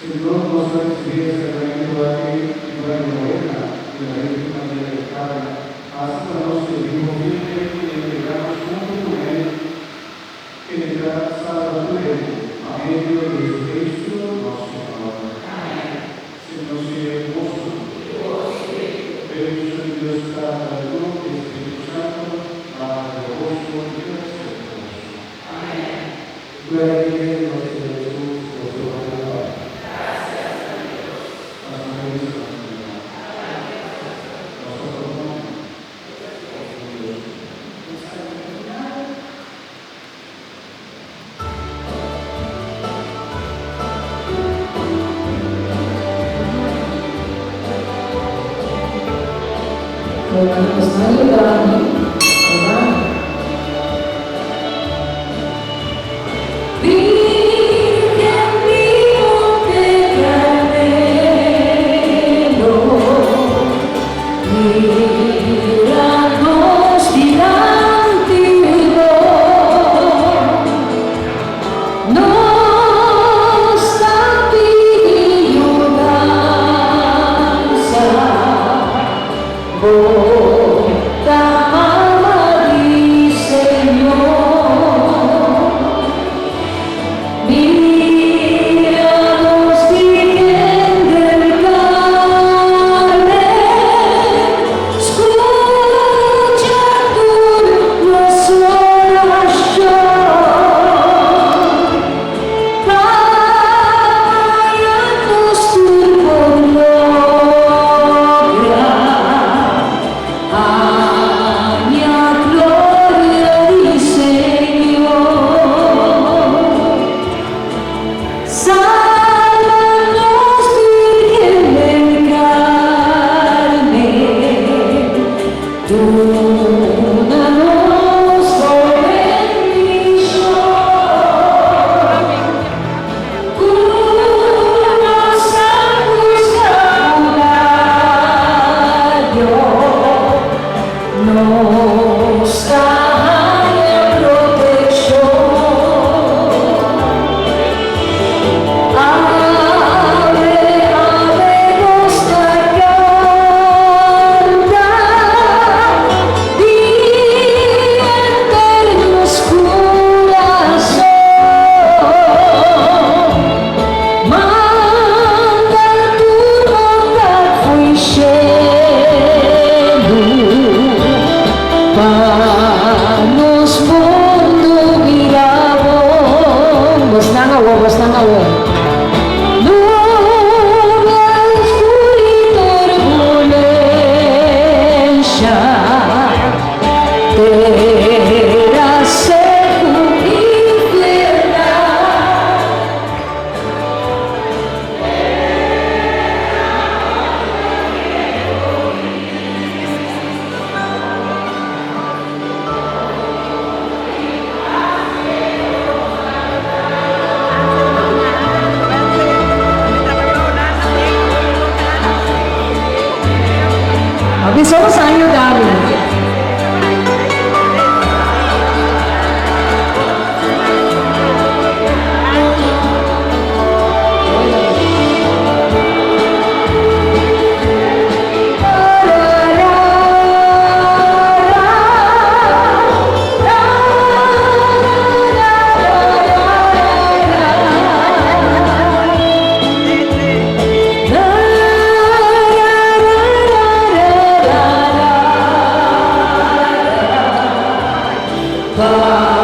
Señor, nos ha recibido sacramento aquí en la novena de la Virgen María del Carmen. Haznos que vivimos firmemente y entregamos junto con Él en el gran salvatorio a medio de Jesucristo nuestro Señor. Señor, sea vos, Dios Padre, Espíritu Santo, Padre vuestro y Dios nuestro. Amén. Gloria a Dios, nuestro Jesús, nuestro Salvador. Nos ayudan, ¿verdad? Somos ayudados. Bye.